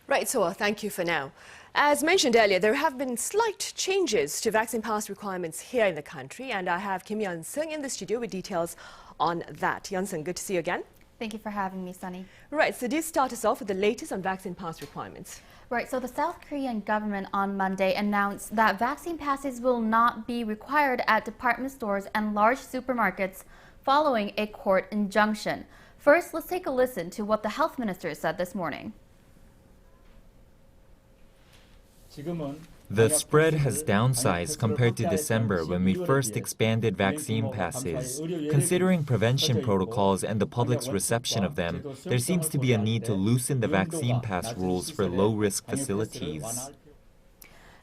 Right, so thank you for now. As mentioned earlier, there have been slight changes to vaccine pass requirements here in the country, and I have Kim YEON-SEUNG in the studio with details on that. Yeon-SEUNG, good to see you again. Thank you for having me, Sunny. Right, so do start us off with the latest on vaccine pass requirements. Right, so the South Korean government on Monday announced that vaccine passes will not be required at department stores and large supermarkets following a court injunction. First, let's take a listen to what the health minister said this morning. The spread has downsized compared to December when we first expanded vaccine passes. Considering prevention protocols and the public's reception of them, there seems to be a need to loosen the vaccine pass rules for low-risk facilities.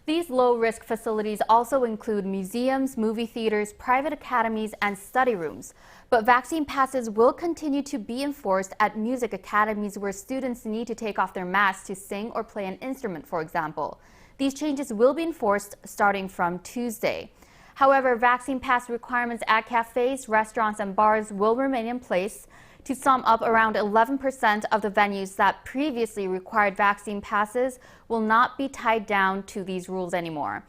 These low-risk facilities also include museums, movie theaters, private academies, and study rooms. But vaccine passes will continue to be enforced at music academies where students need to take off their masks to sing or play an instrument, for example. These changes will be enforced starting from Tuesday. However, vaccine pass requirements at cafes, restaurants, and bars will remain in place. To sum up, around 11% of the venues that previously required vaccine passes will not be tied down to these rules anymore.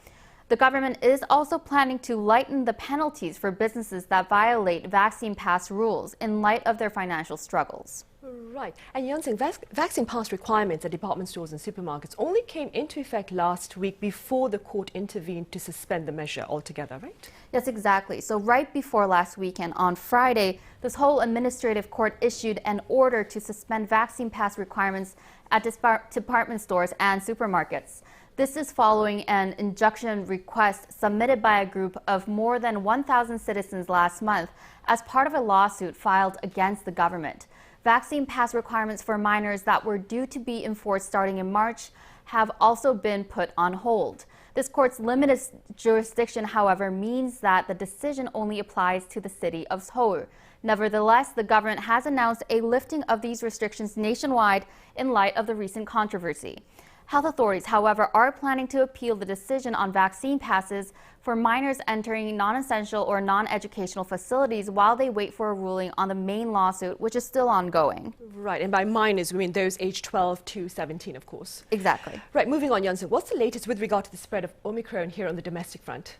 The government is also planning to lighten the penalties for businesses that violate vaccine pass rules in light of their financial struggles. Right. And Yeon-SEUNG, vaccine pass requirements at department stores and supermarkets only came into effect last week before the court intervened to suspend the measure altogether, right? Yes, exactly. So right before last weekend, on Friday, this whole administrative court issued an order to suspend vaccine pass requirements at department stores and supermarkets. This is following an injunction request submitted by a group of more than 1,000 citizens last month as part of a lawsuit filed against the government. Vaccine pass requirements for minors that were due to be enforced starting in March have also been put on hold. This court's limited jurisdiction, however, means that the decision only applies to the city of Seoul. Nevertheless, the government has announced a lifting of these restrictions nationwide in light of the recent controversy. Health authorities, however, are planning to appeal the decision on vaccine passes for minors entering non-essential or non-educational facilities while they wait for a ruling on the main lawsuit, which is still ongoing. Right, and by minors, we mean those aged 12 to 17, of course. Exactly. Right, moving on, Yeon-SEUNG, what's the latest with regard to the spread of Omicron here on the domestic front?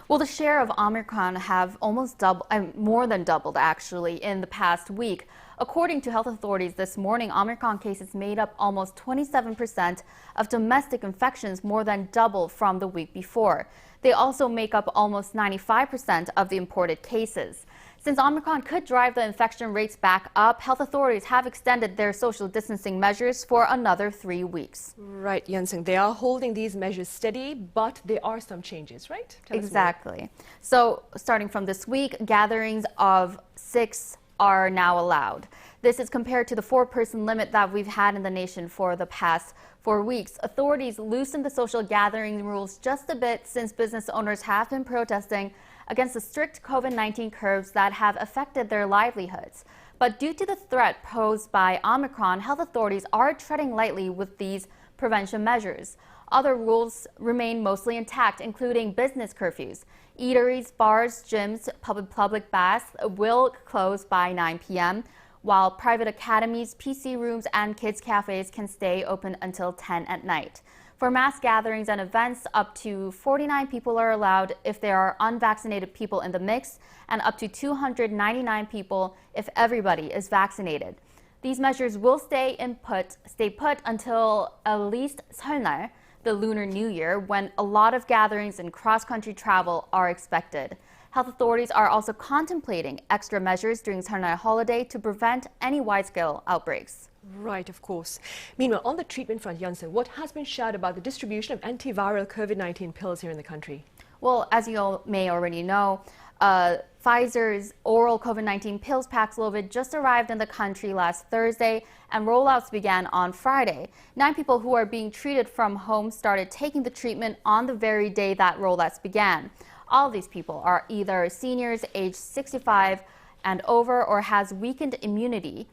Well, the share of Omicron have almost doubled, more than doubled actually, in the past week. According to health authorities this morning, Omicron cases made up almost 27% of domestic infections, more than double from the week before. They also make up almost 95% of the imported cases. Since Omicron could drive the infection rates back up, health authorities have extended their social distancing measures for another 3 weeks. Right, Yeon-SEUNG, they are holding these measures steady, but there are some changes, right? Exactly. So starting from this week, gatherings of 6 are now allowed. This is compared to the 4-person limit that we've had in the nation for the past 4 weeks. Authorities loosened the social gathering rules just a bit since business owners have been protesting against the strict COVID-19 curbs that have affected their livelihoods. But due to the threat posed by Omicron, health authorities are treading lightly with these prevention measures. Other rules remain mostly intact, including business curfews. Eateries, bars, gyms, public baths will close by 9 p.m., while private academies, PC rooms, and kids' cafes can stay open until 10 at night. For mass gatherings and events, up to 49 people are allowed if there are unvaccinated people in the mix, and up to 299 people if everybody is vaccinated. These measures will stay put until at least 설날, the Lunar New Year, when a lot of gatherings and cross-country travel are expected. Health authorities are also contemplating extra measures during Seollal holiday to prevent any wide-scale outbreaks. Right, of course. Meanwhile, on the treatment front, Yeon-SEUNG, what has been shared about the distribution of antiviral COVID-19 pills here in the country? Well, as you all may already know, Pfizer's oral COVID-19 pills Paxlovid just arrived in the country last Thursday, and rollouts began on Friday. 9 people who are being treated from home started taking the treatment on the very day that rollouts began. All of these people are either seniors aged 65 and over or has weakened immunity,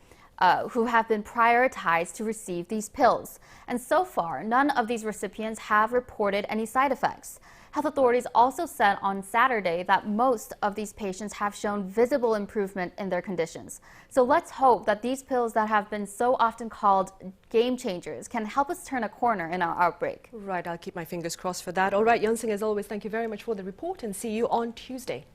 who have been prioritized to receive these pills. And so far, none of these recipients have reported any side effects. Health authorities also said on Saturday that most of these patients have shown visible improvement in their conditions. So let's hope that these pills that have been so often called game changers can help us turn a corner in our outbreak. Right, I'll keep my fingers crossed for that. All right, Yeon-SEUNG, as always, thank you very much for the report and see you on Tuesday.